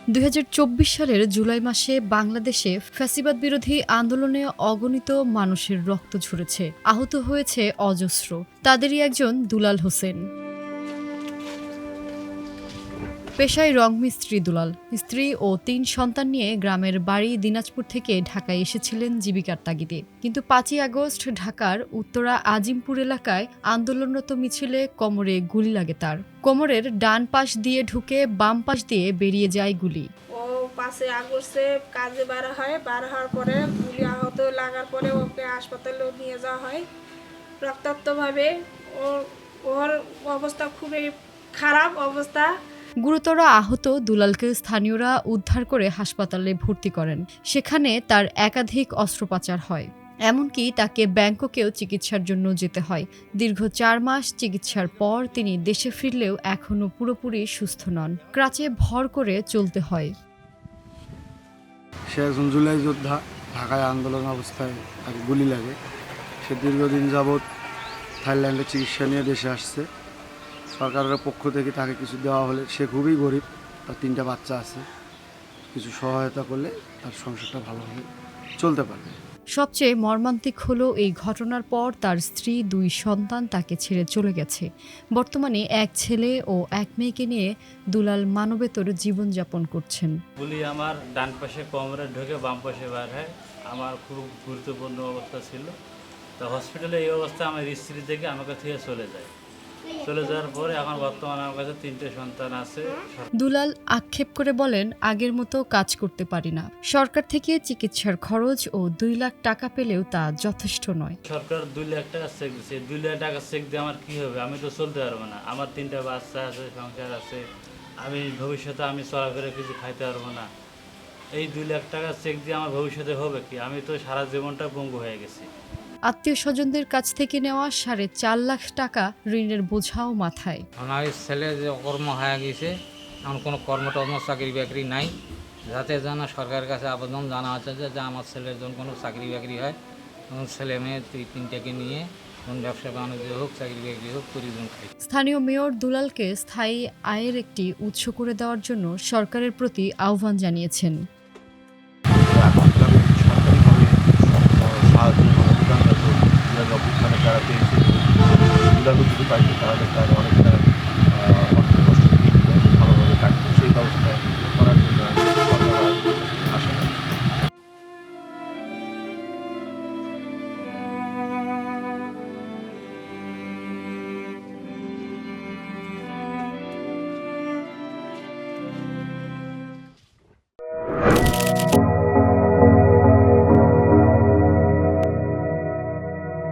২০২৪ সালের জুলাই মাসে বাংলাদেশে ফ্যাসিবাদ বিরোধী আন্দোলনে অগণিত মানুষের রক্ত ঝরেছে, আহত হয়েছে অজস্র। তাদেরই একজন দুলাল হোসেন। পেশায় রংমিস্ত্রি দুলাল। স্ত্রী ও ৩ সন্তান নিয়ে গ্রামের বাড়ি দিনাজপুর থেকে ঢাকায় এসেছিলেন জীবিকার তাগিদে। কিন্তু ৫ই আগস্ট ঢাকার উত্তরা আজিমপুর এলাকায় আন্দোলনরত মিছিলে কোমরে গুলি লাগে তার। কোমরের ডান পাশ দিয়ে ঢুকে বাম পাশ দিয়ে বেরিয়ে যায় গুলি। 5 আগস্টে কাজে বার হওয়ার পরে গুলি আহত লাগার পরে ওকে হাসপাতালে নিয়ে যাওয়া হয়। রক্তাক্তভাবে ওর অবস্থা খুবই খারাপ অবস্থা। গুরুতর আহত দুলালকে স্থানীয়রা উদ্ধার করে হাসপাতালে ভর্তি করেন। সেখানে তার একাধিক অস্ত্রোপচার হয়। এমনকি তাকে ব্যাংককেও চিকিৎসার জন্য যেতে হয়। দীর্ঘ ৪ মাস চিকিৎসার পর তিনি দেশে ফিরলেও এখনও পুরোপুরি সুস্থ নন। ক্রাচে ভর করে চলতে হয়। সে একজন জুলাই যোদ্ধা। ঢাকায় আন্দোলন অবস্থায় তাকে গুলি লাগে। সে দীর্ঘদিন যাবৎ থাইল্যান্ডে চিকিৎসা নিয়ে দেশে আসছে। সরকারের পক্ষ থেকে তাকে কিছু দেওয়া হলে, সে খুবই গরিব, তার 3টা বাচ্চা আছে, কিছু সহায়তা করলে তার সংসারটা ভালোভাবে চলতে পারবে। সবচেয়ে মর্মান্তিক হলো এই ঘটনার পর তার স্ত্রী 2 সন্তান তাকে ছেড়ে চলে গেছে। বর্তমানে 1 ছেলে ও 1 মেয়েকে নিয়ে দুলাল মানবেতর জীবনযাপন করছেন। গুলি আমার ডান পাশে কোমরে ঢুকে বাম পাশে বার হয়। আমার খুব গুরুত্বপূর্ণ অবস্থা ছিল। তো হসপিটালে এই অবস্থা আমার স্ত্রী থেকে আমাকে থেকে চলে যাওয়ার পরে এখন বর্তমানে আমার কাছে 3টে সন্তান আছে। দুলাল আক্ষেপ করে বলেন, আগের মতো কাজ করতে পারি না। সরকার থেকে চিকিৎসার খরচ ও 2 লাখ টাকা পেলেও তা যথেষ্ট নয়। সরকার 2 লাখ টাকা চেক দিচ্ছে। 2 লাখ টাকা চেক দিয়ে আমার কি হবে? আমি তো চলতে পারবো না। আমার 3টা বাচ্চা আছে, সংসার আছে। আমি ভবিষ্যতে চলাফেরা কিছু খাইতে পারবো না। এই 2 লাখ টাকা চেক দিয়ে আমার ভবিষ্যতে হবে কি? আমি তো সারা জীবনটা পঙ্গু হয়ে গেছি। আত্মীয় স্বজনদের কাছ থেকে নেওয়া 4.5 লাখ টাকা ঋণের বোঝাও মাথায়। আমার ছেলে যে কর্ম হয়ে গেছে, এখন কোনো কর্মটর্ম চাকরি বাকরি নাই। যাতে যেন সরকারের কাছে আবেদন জানা হচ্ছে যে আমার ছেলের জন্য কোনো চাকরি বাকরি হয় এবং ছেলে মেয়ে 3টাকে নিয়ে কোন ব্যবসা বাণিজ্য হোক, চাকরি বাকরি হোক, পরিজন খাই। স্থানীয় মেয়র দুলালকে স্থায়ী আয়ের একটি উৎস করে দেওয়ার জন্য সরকারের প্রতি আহ্বান জানিয়েছেন। সাহায্য সহযোগিতা যারা পেয়েছে, যদি পাইছে তাহলে তার